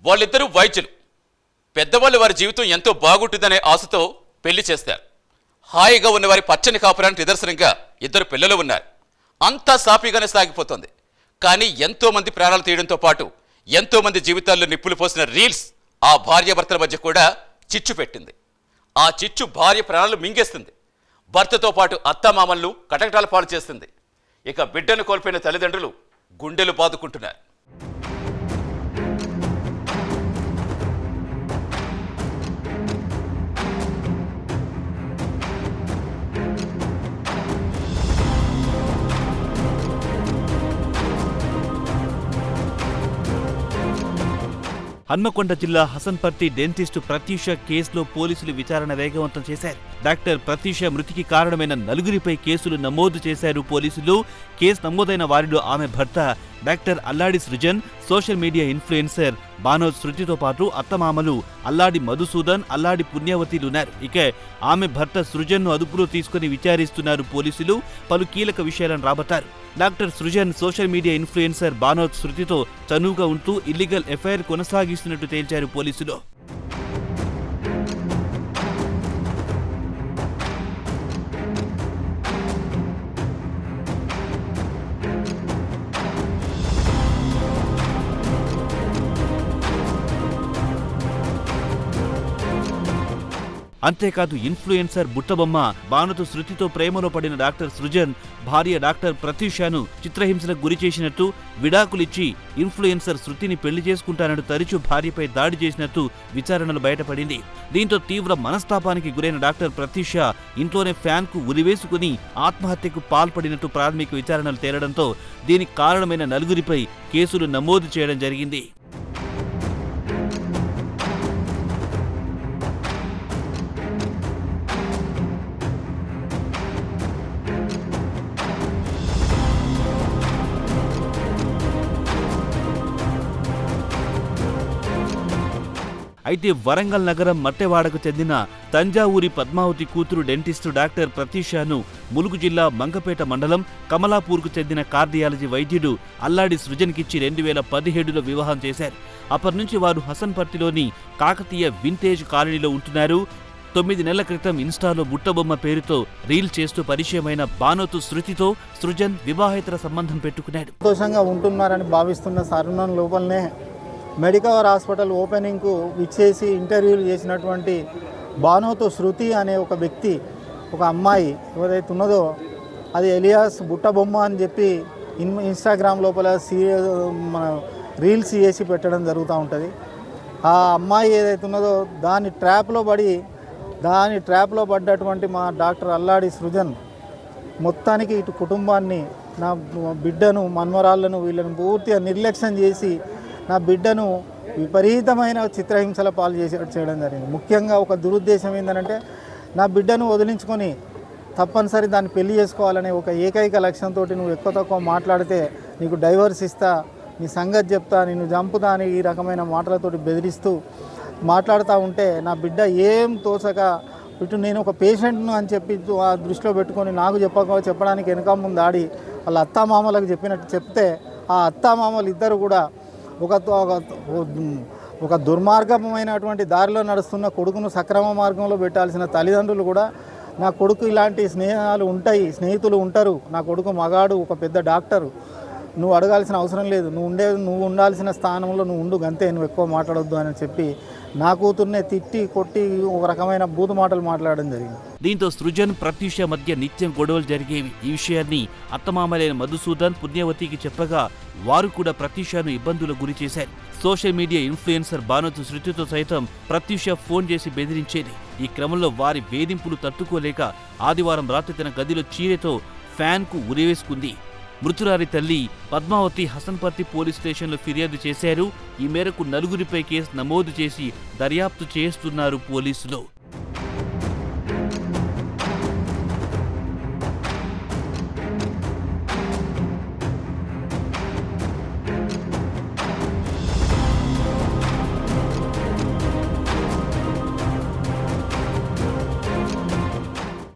వాళ్ళిద్దరూ వైద్యులు. పెద్దవాళ్ళు వారి జీవితం ఎంతో బాగుంటుందనే ఆశతో పెళ్లి చేస్తారు. హాయిగా ఉన్న వారి పచ్చని కాపురానికి నిదర్శనంగా ఇద్దరు పిల్లలు ఉన్నారు. అంతా సాఫీగానే సాగిపోతుంది. కానీ ఎంతో మంది ప్రాణాలు తీయడంతో పాటు ఎంతో మంది జీవితాల్లో నిప్పులు పోసిన రీల్స్ ఆ భార్యాభర్తల మధ్య కూడా చిచ్చు పెట్టింది. ఆ చిచ్చు భార్య ప్రాణాలు మింగేస్తుంది. భర్తతో పాటు అత్తామామలను కటకటాల పాలు చేస్తుంది. ఇక బిడ్డను కోల్పోయిన తల్లిదండ్రులు గుండెలు బాదుకుంటున్నారు. హన్మకొండ జిల్లా హసన్పర్తి డెంటిస్టు ప్రత్యూష కేసులో పోలీసులు విచారణ వేగవంతం చేశారు. డాక్టర్ ప్రత్యూష మృతికి కారణమైన నలుగురిపై కేసులు నమోదు చేశారు పోలీసులు. కేసు నమోదైన వారిలో ఆమె భర్త doctor Alladi Srujan, social media influencer Banoth శృతితో పాటు అత్తమామలు అల్లాడి మధుసూదన్, అల్లాడి పుణ్యవతిలున్నారు. ఇక ఆమె భర్త సృజన్ను అదుపులో తీసుకుని విచారిస్తున్నారు పోలీసులు. పలు కీలక విషయాలను రాబట్టారు. Doctor Srujan social media influencer Banoth శృతితో చనువుగా ఉంటూ ఇల్లీగల్ ఎఫ్ఐఆర్ కొనసాగిస్తున్నట్టు తేల్చారు పోలీసులు. అంతేకాదు ఇన్ఫ్లుయెన్సర్ బుట్టబొమ్మ బానుతో శృతితో ప్రేమలో పడిన డాక్టర్ సృజన్ భార్య డాక్టర్ ప్రత్యూషను చిత్రహింసలకు గురి చేసినట్టు, విడాకులిచ్చి ఇన్ఫ్లుయెన్సర్ శృతిని పెళ్లి చేసుకుంటానంటూ తరచూ భార్యపై దాడి చేసినట్టు విచారణలు బయటపడింది. దీంతో తీవ్ర మనస్తాపానికి గురైన డాక్టర్ ప్రత్యూష ఇంట్లోనే ఫ్యాన్కు ఉరివేసుకుని ఆత్మహత్యకు పాల్పడినట్టు ప్రాథమిక విచారణలు తేలడంతో దీనికి కారణమైన నలుగురిపై కేసులు నమోదు చేయడం జరిగింది. అయితే వరంగల్ నగరం మట్టెవాడకు చెందిన తంజావూరి పద్మావతి కూతురు డెంటిస్టు డాక్టర్ ప్రత్యూషను ములుగు జిల్లా మంగపేట మండలం కమలాపూర్కు చెందిన కార్డియాలజీ వైద్యుడు అల్లాడి సృజన్కిచ్చి 2017లో వివాహం చేశారు. అప్పటి నుంచి వారు హసన్పర్తిలోని కాకతీయ వింటేజ్ కాలనీలో ఉంటున్నారు. 9 నెలల క్రితం ఇన్స్టాలో బుట్టబొమ్మ పేరుతో రీల్ చేస్తూ పరిచయమైన బానోతు శృతితో సృజన్ వివాహేతర సంబంధం పెట్టుకున్నాడు. సంతోషంగా ఉంటున్నారని భావిస్తున్న సరుణం లోపలనే మెడికవర్ హాస్పిటల్ ఓపెనింగ్కు విచ్చేసి ఇంటర్వ్యూలు చేసినటువంటి బానోతు శృతి అనే ఒక వ్యక్తి, ఒక అమ్మాయి ఎవరైతే ఉన్నదో అది ఎలియాస్ బుట్టబొమ్మ అని చెప్పి ఇన్స్టాగ్రామ్ లోపల మన రీల్స్ చేసి పెట్టడం జరుగుతూ ఉంటుంది. ఆ అమ్మాయి ఏదైతే ఉన్నదో దాని ట్రాప్లో పడ్డటువంటి మా డాక్టర్ అల్లాడి సృజన్ మొత్తానికి ఇటు కుటుంబాన్ని, నా బిడ్డను, మన్మరాళ్లను వీళ్ళని పూర్తిగా నిర్లక్ష్యం చేసి నా బిడ్డను విపరీతమైన చిత్రహింసల పాలు చేయడం జరిగింది. ముఖ్యంగా ఒక దురుద్దేశం ఏంటంటే నా బిడ్డను వదిలించుకొని తప్పనిసరి దాన్ని పెళ్లి చేసుకోవాలనే ఒక ఏకైక లక్ష్యంతో నువ్వు ఎక్కువ తక్కువ మాట్లాడితే నీకు డైవర్స్ ఇస్తా, నీ సంగతి చెప్తా, నిన్ను చంపుతా అని ఈ రకమైన మాటలతోటి బెదిరిస్తూ మాట్లాడుతూ ఉంటే నా బిడ్డ ఏం తోచక ఇటు నేను ఒక పేషెంట్ను అని చెప్పి ఆ దృష్టిలో పెట్టుకొని నాకు చెప్పడానికి వెనక ముందు ఆడి వాళ్ళ అత్తామామలకు చెప్పినట్టు చెప్తే ఆ అత్తామామలు ఇద్దరు కూడా ఒక దుర్మార్గమైనటువంటి దారిలో నడుస్తున్న కొడుకును సక్రమ మార్గంలో పెట్టాల్సిన తల్లిదండ్రులు కూడా నా కొడుకు ఇలాంటి స్నేహితులు ఉంటారు, నా కొడుకు మగాడు, ఒక పెద్ద డాక్టరు, నువ్వు అడగాల్సిన అవసరం లేదు, నువ్వు ఉండాల్సిన స్థానంలో నువ్వు ఉండు, గంతే, నువ్వు ఎక్కువ మాట్లాడొద్దు అని చెప్పి నా కూతుర్నే తిట్టి కొట్టి ఒక రకమైన బూతు మాటలు మాట్లాడడం జరిగింది. దీంతో సృజన్ ప్రత్యూష మధ్య నిత్యం గొడవలు జరిగేవి. ఈ విషయాన్ని అత్తమామలైన మధుసూదన్, పుణ్యవతికి చెప్పగా వారు కూడా ప్రత్యూషను ఇబ్బందులకు గురి చేశారు. సోషల్ మీడియా ఇన్ఫ్లుయెన్సర్ బానోతు శృతితో సైతం ప్రత్యూష ఫోన్ చేసి బెదిరించేది. ఈ క్రమంలో వారి వేధింపులు తట్టుకోలేక ఆదివారం రాత్రి తన గదిలో చీరెతో ఫ్యాన్కు ఉరివేసుకుంది. మృతురారి తల్లి పద్మావతి హసన్పర్తి పోలీస్ స్టేషన్లో ఫిర్యాదు చేశారు. ఈ మేరకు నలుగురిపై కేసు నమోదు చేసి దర్యాప్తు చేస్తున్నారు పోలీసులు.